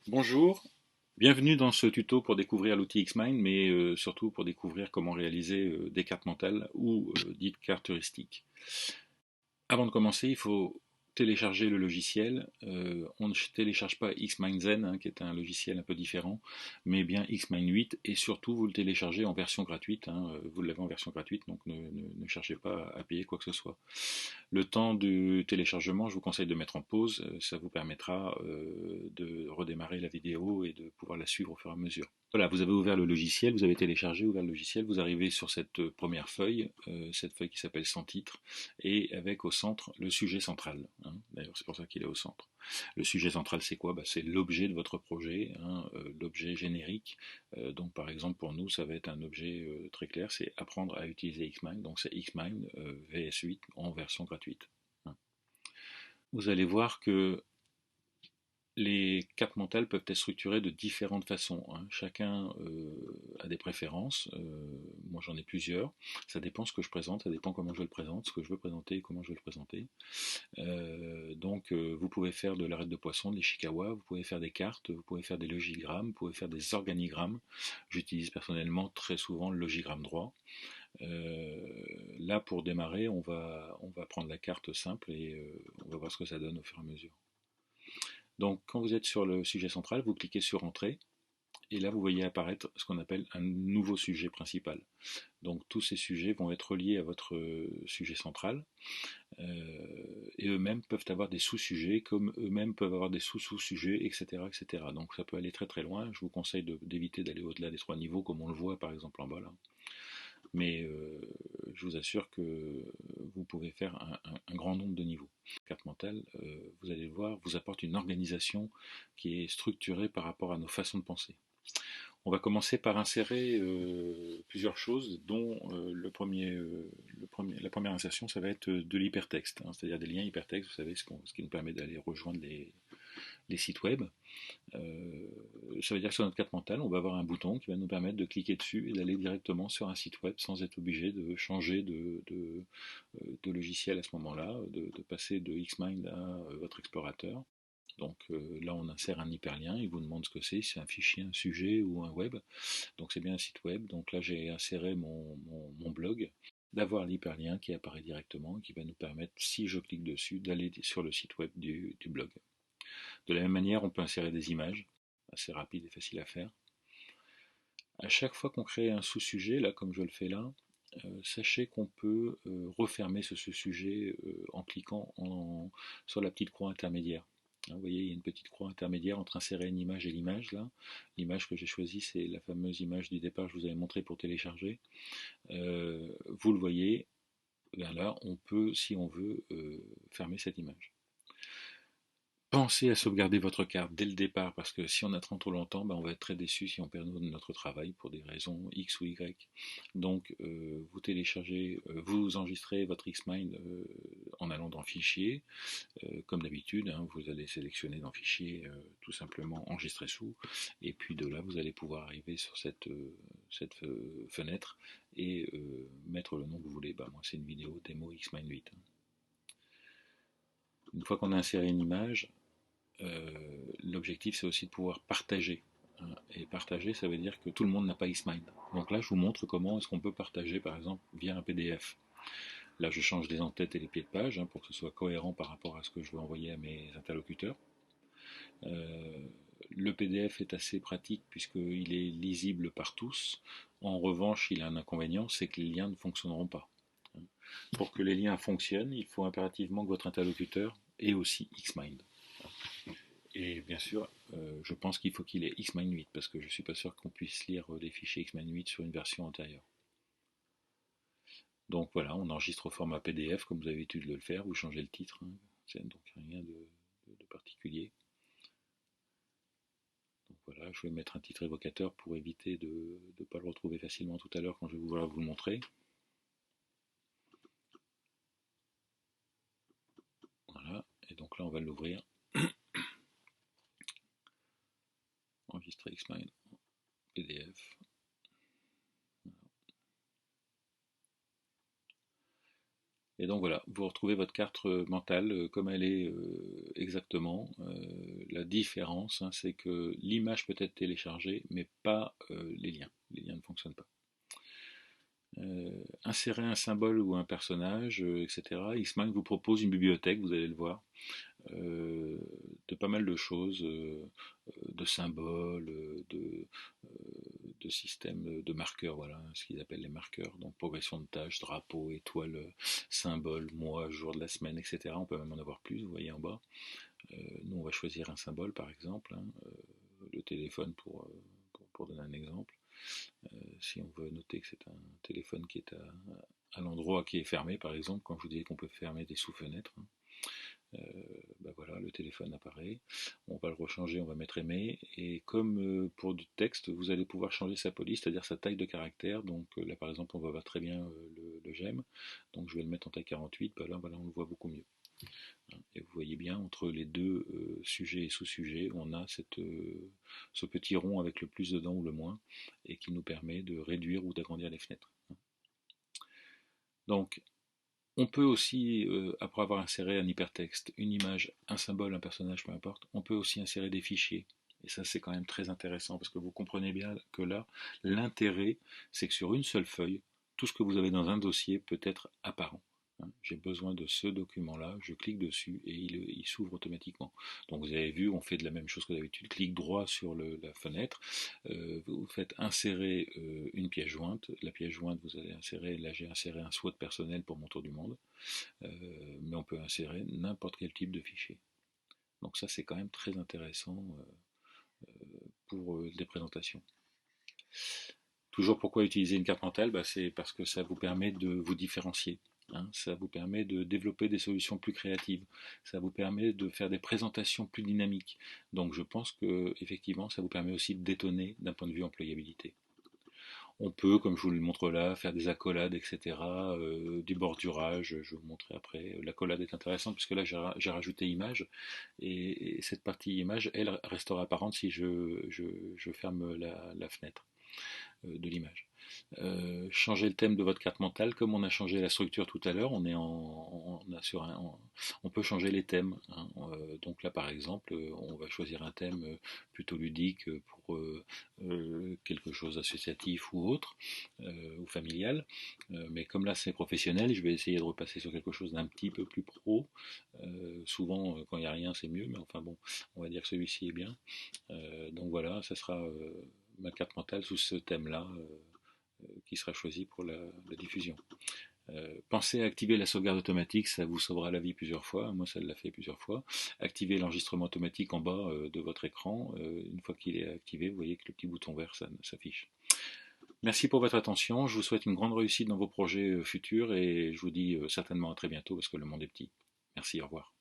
Bonjour, bienvenue dans ce tuto pour découvrir l'outil Xmind, mais surtout pour découvrir comment réaliser des cartes mentales ou dites cartes heuristiques. Avant de commencer, il faut télécharger le logiciel. On ne télécharge pas Xmind Zen, hein, qui est un logiciel un peu différent, mais bien Xmind 8, et surtout vous le téléchargez en version gratuite, hein, vous l'avez en version gratuite, donc ne cherchez pas à payer quoi que ce soit. Le temps du téléchargement, je vous conseille de mettre en pause, ça vous permettra de redémarrer la vidéo et de pouvoir la suivre au fur et à mesure. Voilà, vous avez ouvert le logiciel, vous avez téléchargé, ouvert le logiciel, vous arrivez sur cette première feuille, cette feuille qui s'appelle sans titre, et avec au centre le sujet central, hein. D'ailleurs, c'est pour ça qu'il est au centre. Le sujet central, c'est quoi? C'est l'objet de votre projet, hein, l'objet générique. Donc, par exemple, pour nous, ça va être un objet très clair, c'est apprendre à utiliser Xmind. Donc, c'est Xmind VS8 en version gratuite, hein. Vous allez voir que les cartes mentales peuvent être structurées de différentes façons, hein. Chacun a des préférences. Moi, j'en ai plusieurs. Ça dépend ce que je présente, ça dépend comment je le présente, ce que je veux présenter et comment je veux le présenter. Vous pouvez faire de l'arête de poisson, de l'Ishikawa, vous pouvez faire des cartes, vous pouvez faire des logigrammes, vous pouvez faire des organigrammes. J'utilise personnellement très souvent le logigramme droit. Là, pour démarrer, on va prendre la carte simple et on va voir ce que ça donne au fur et à mesure. Donc, quand vous êtes sur le sujet central, vous cliquez sur Entrée, et là, vous voyez apparaître ce qu'on appelle un nouveau sujet principal. Donc, tous ces sujets vont être reliés à votre sujet central, et eux-mêmes peuvent avoir des sous-sujets, comme eux-mêmes peuvent avoir des sous-sous-sujets, etc., etc. Donc, ça peut aller très très loin. Je vous conseille d'éviter d'aller au-delà des 3 niveaux, comme on le voit par exemple en bas là. Mais je vous assure que vous pouvez faire un grand nombre de niveaux. La carte mentale, vous allez le voir, vous apporte une organisation qui est structurée par rapport à nos façons de penser. On va commencer par insérer plusieurs choses, dont la première insertion, ça va être de l'hypertexte, hein, c'est-à-dire des liens hypertextes, vous savez, ce qui nous permet d'aller rejoindre les sites web. Ça veut dire que sur notre carte mentale, on va avoir un bouton qui va nous permettre de cliquer dessus et d'aller directement sur un site web sans être obligé de changer de logiciel à ce moment-là, de passer de Xmind à votre explorateur. Donc là, on insère un hyperlien, il vous demande ce que c'est un fichier, un sujet ou un web. Donc c'est bien un site web. Donc là, j'ai inséré mon blog, d'avoir l'hyperlien qui apparaît directement, qui va nous permettre, si je clique dessus, d'aller sur le site web du blog. De la même manière, on peut insérer des images, assez rapide et facile à faire. À chaque fois qu'on crée un sous-sujet, là comme je le fais là, sachez qu'on peut refermer ce sous-sujet en cliquant sur la petite croix intermédiaire. Vous voyez, il y a une petite croix intermédiaire entre insérer une image et l'image là. L'image que j'ai choisie, c'est la fameuse image du départ que je vous avais montré pour télécharger. Vous le voyez, bien là, on peut, si on veut, fermer cette image. Pensez à sauvegarder votre carte dès le départ parce que si on attend trop longtemps, on va être très déçu si on perd notre travail pour des raisons X ou Y. Donc vous téléchargez, vous enregistrez votre Xmind en allant dans Fichier, comme d'habitude, hein, vous allez sélectionner dans Fichier tout simplement Enregistrer sous, et puis de là vous allez pouvoir arriver sur cette fenêtre et mettre le nom que vous voulez. Moi c'est une vidéo démo Xmind 8. Une fois qu'on a inséré une image, l'objectif c'est aussi de pouvoir partager, hein. Et partager, ça veut dire que tout le monde n'a pas Xmind. Donc là, je vous montre comment est-ce qu'on peut partager, par exemple, via un PDF. Là, je change les en-têtes et les pieds de page pour que ce soit cohérent par rapport à ce que je veux envoyer à mes interlocuteurs. Euh, le PDF est assez pratique puisqu'il est lisible par tous. En revanche, il a un inconvénient, c'est que les liens ne fonctionneront pas. Pour que les liens fonctionnent, il faut impérativement que votre interlocuteur ait aussi Xmind. Et bien sûr, je pense qu'il faut qu'il ait Xmind 8 parce que je ne suis pas sûr qu'on puisse lire des fichiers Xmind 8 sur une version antérieure. Donc voilà, on enregistre au format PDF comme vous avez l'habitude de le faire, vous changez le titre, hein. C'est donc rien de particulier. Donc voilà, je vais mettre un titre évocateur pour éviter de ne pas le retrouver facilement tout à l'heure quand je vais vouloir vous le montrer. Voilà, et donc là on va l'ouvrir. Enregistrer Xmind PDF. Et donc voilà, vous retrouvez votre carte mentale comme elle est exactement. La différence, hein, c'est que l'image peut être téléchargée, mais pas les liens. Les liens ne fonctionnent pas. Insérer un symbole ou un personnage, etc. Xmind vous propose une bibliothèque, vous allez le voir, euh, de pas mal de choses, de symboles, de systèmes de marqueurs, voilà, ce qu'ils appellent les marqueurs, donc progression de tâches, drapeau, étoile, symbole, mois, jour de la semaine, etc. On peut même en avoir plus, vous voyez en bas. Nous, on va choisir un symbole, par exemple, hein, le téléphone pour donner un exemple. Si on veut noter que c'est un téléphone qui est à l'endroit qui est fermé, par exemple, quand je vous disais qu'on peut fermer des sous-fenêtres, hein, ben voilà, le téléphone apparaît, on va le rechanger, on va mettre aimé, et comme pour du texte, vous allez pouvoir changer sa police, c'est-à-dire sa taille de caractère, donc là par exemple on va voir très bien le j'aime, donc je vais le mettre en taille 48, ben là voilà, on le voit beaucoup mieux. Et vous voyez bien, entre les deux sujets et sous-sujets, on a ce petit rond avec le plus dedans ou le moins, et qui nous permet de réduire ou d'agrandir les fenêtres. Donc, on peut aussi, après avoir inséré un hypertexte, une image, un symbole, un personnage, peu importe, on peut aussi insérer des fichiers. Et ça, c'est quand même très intéressant, parce que vous comprenez bien que là, l'intérêt, c'est que sur une seule feuille, tout ce que vous avez dans un dossier peut être apparent. J'ai besoin de ce document-là, je clique dessus et il s'ouvre automatiquement. Donc vous avez vu, on fait de la même chose que d'habitude, clic droit sur la fenêtre, vous faites insérer une pièce jointe, la pièce jointe vous allez insérer, là j'ai inséré un SWOT personnel pour mon tour du monde, mais on peut insérer n'importe quel type de fichier. Donc ça c'est quand même très intéressant pour des présentations. Toujours pourquoi utiliser une carte mentale, bah, c'est parce que ça vous permet de vous différencier. Hein, ça vous permet de développer des solutions plus créatives. Ça vous permet de faire des présentations plus dynamiques. Donc je pense que effectivement, ça vous permet aussi de détonner d'un point de vue employabilité. On peut, comme je vous le montre là, faire des accolades, etc., du bordurage, je vais vous montrer après. L'accolade est intéressante puisque là j'ai rajouté image et cette partie image, elle restera apparente si je ferme la fenêtre de l'image. Changer le thème de votre carte mentale, comme on a changé la structure tout à l'heure, on peut changer les thèmes. Hein. Donc là, par exemple, on va choisir un thème plutôt ludique pour quelque chose d'associatif ou autre, ou familial. Mais comme là, c'est professionnel, je vais essayer de repasser sur quelque chose d'un petit peu plus pro. Souvent, quand il n'y a rien, c'est mieux, mais enfin bon, on va dire que celui-ci est bien. Donc voilà, ça sera ma carte mentale sous ce thème-là qui sera choisi pour la diffusion. Pensez à activer la sauvegarde automatique, ça vous sauvera la vie plusieurs fois. Moi, ça l'a fait plusieurs fois. Activez l'enregistrement automatique en bas de votre écran. Une fois qu'il est activé, vous voyez que le petit bouton vert s'affiche. Merci pour votre attention. Je vous souhaite une grande réussite dans vos projets futurs et je vous dis certainement à très bientôt parce que le monde est petit. Merci, au revoir.